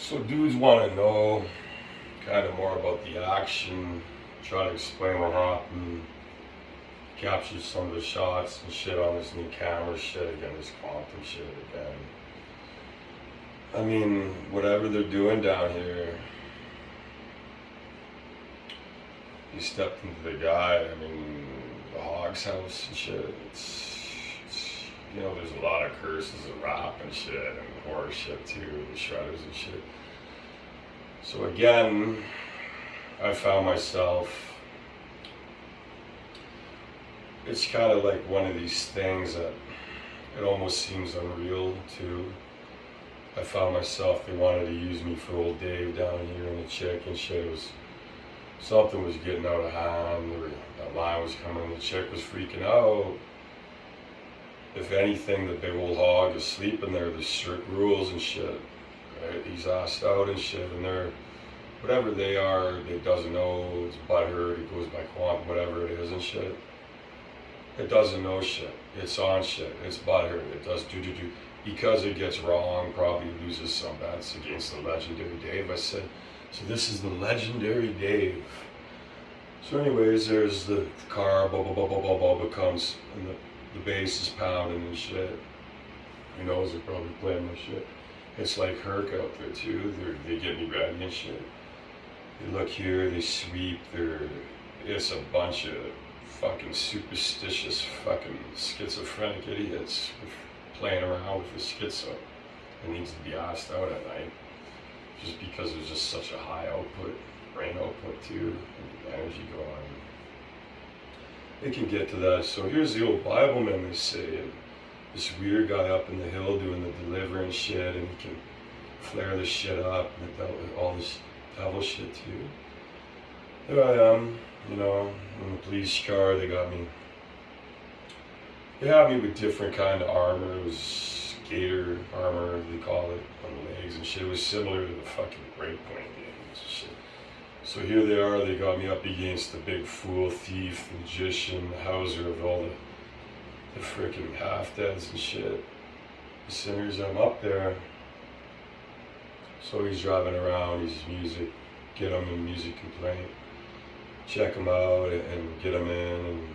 So dudes want to know kind of more about the action, try to explain what happened, capture some of the shots and shit on this new camera shit again, this quantum shit again. I mean, whatever they're doing down here, you stepped into the guy, I mean, the hog's house and shit, it's you know, there's a lot of curses and rap and shit and horror shit too, the shredders and shit. So again, I found myself, it's kind of like one of these things that it almost seems unreal too. I found myself, they wanted to use me for old Dave down here and the chick and shit. It was, something was getting out of hand, that line was coming, the chick was freaking out. If anything, the big old hog is sleeping there, there's strict rules and shit. Right? He's asked out and shit, and they're, whatever they are, they doesn't know, it's butthurt, it goes by quant, whatever it is and shit. It doesn't know shit, it's on shit, it's butthurt, it does do. Because it gets wrong, probably loses some bets against the legendary Dave. I said, so this is the legendary Dave. So anyways, there's the car, becomes, and the bass is pounding and shit. Who knows, they're probably playing my shit. It's like Herc out there too, they get me ready and shit. They look here, they sweep, it's a bunch of fucking superstitious fucking schizophrenic idiots playing around with the schizo. It needs to be asked out at night. Just because there's just such a high output, brain output too, and energy going on. It can get to that. So here's the old Bible men, they say, and this weird guy up in the hill doing the deliverance shit, and he can flare this shit up, and all this devil shit too. There I am, you know, in the police car, they had me with different kind of armor. It was gator armor, they call it, on the legs and shit. It was similar to the fucking breakpoint games and shit. So here they are, they got me up against the big fool, thief, magician, houser of all the freaking half-deads and shit. The sinners, I'm up there. So he's driving around, he's music, get him a music complaint, check him out and get him in and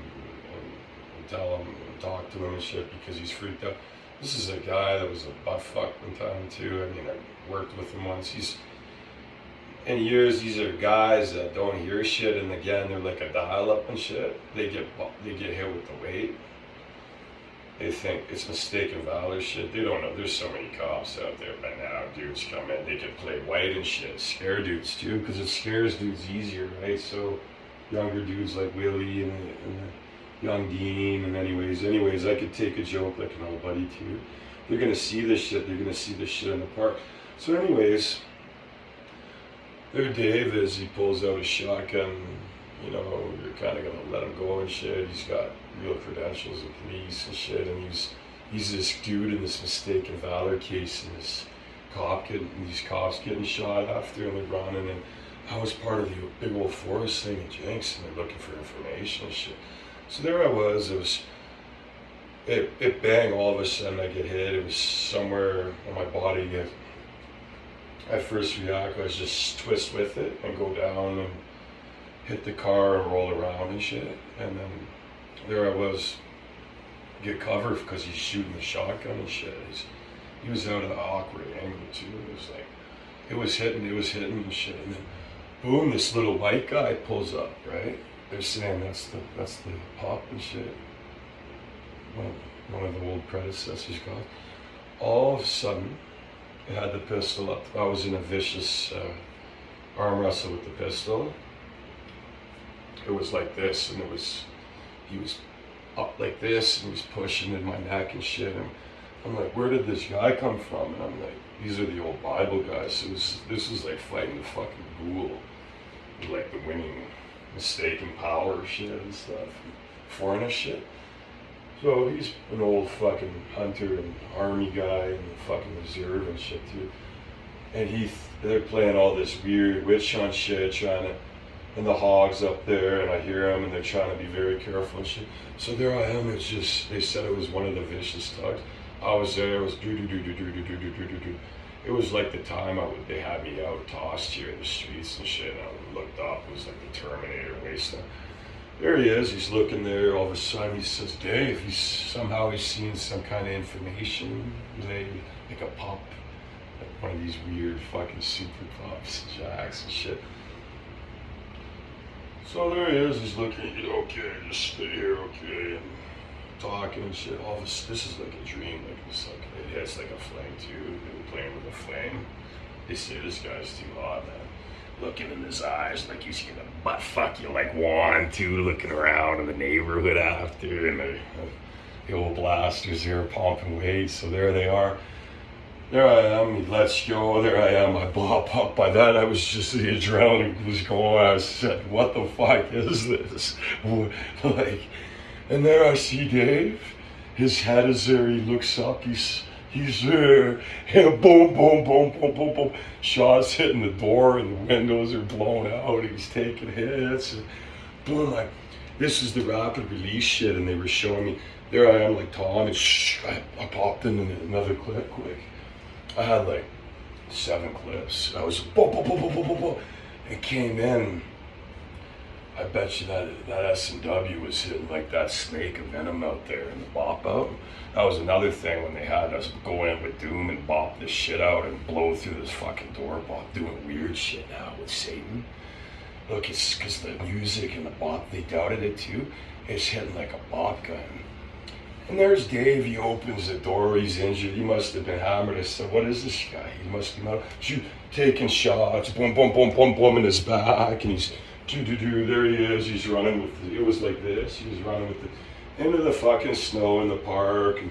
tell him, and talk to him and shit because he's freaked out. This is a guy that was a butt fuck one time too. I mean, I worked with him once. In years, these are guys that don't hear shit, and again, they're like a dial-up and shit. They get hit with the weight. They think it's mistaken valor shit. They don't know. There's so many cops out there by now. Dudes come in, they can play white and shit. Scare dudes too, because it scares dudes easier, right? So younger dudes like Willie and the young Dean, and anyways, I could take a joke like an old buddy too. They're gonna see this shit. They're gonna see this shit in the park. So anyways. There Dave is, he pulls out a shotgun, you know, you're kind of going to let him go and shit. He's got real credentials in police and shit, and he's this dude in this mistaken valor case, and these cops getting shot after, and they're running, and I was part of the big old forest thing in Jenks, and they're looking for information and shit. So there I was, it bang, all of a sudden I get hit, it was somewhere on my body. I first react, I just twist with it and go down and hit the car and roll around and shit. And then there I was, get covered because he's shooting the shotgun and shit. He was out at an awkward angle too. It was like, it was hitting and shit. And then boom, this little white guy pulls up, right? They're saying that's the pop and shit. One of the old predecessors got. All of a sudden, it had the pistol up. I was in a vicious arm wrestle with the pistol. It was like this, and he was up like this, and he was pushing in my neck and shit. And I'm like, where did this guy come from? And I'm like, these are the old Bible guys. This was like fighting the fucking ghoul, like the winning mistaken power shit and stuff, fornus shit. So he's an old fucking hunter and army guy in the fucking reserve and shit too. And they're playing all this weird witch hunt shit, and the hog's up there, and I hear them, and they're trying to be very careful and shit. So there I am, it's just, they said it was one of the vicious tugs. I was there, it was do. it was like the time they had me out tossed here in the streets and shit, and I looked up, it was like the Terminator wasting. There he is, he's looking there, all of a sudden he says, Dave, he's seen some kind of information related, like a pup, like one of these weird fucking super pups, jacks and shit. So there he is, he's looking at you, okay, just stay here, okay, and talking and shit. All this is like a dream, like it's like, it hits like a flame too, they were playing with a flame. They say this guy's too hot, man. Looking in his eyes like he's gonna butt fuck you like one, two, looking around in the neighborhood after, and the old blasters here pumping weight, so there they are. There I am, he lets go, there I am, I bop up. By that I was just, the adrenaline was going, I said, what the fuck is this? Like, and there I see Dave, his head is there, he looks up, he's there, and boom, boom, boom, boom, boom, boom. Shots hitting the door and the windows are blown out, he's taking hits, and boom, like, this is the rapid release shit, and they were showing me, there I am like Tom, and I popped in another clip quick. I had like 7 clips. I was boom, boom, boom, boom, boom, boom, boom. It came in. I bet you that S&W was hitting like that snake of venom out there in the bop out. That was another thing when they had us go in with Doom and bop this shit out and blow through this fucking door. Bop doing weird shit now with Satan. Look, it's because the music and the bop, they doubted it too. It's hitting like a bop gun. And there's Dave, he opens the door, he's injured, he must have been hammered. I said, what is this guy? He must be taking shots, boom, boom, boom, boom, boom in his back, and he's there he is, he's running with it was like this, he was running with it into the fucking snow in the park, and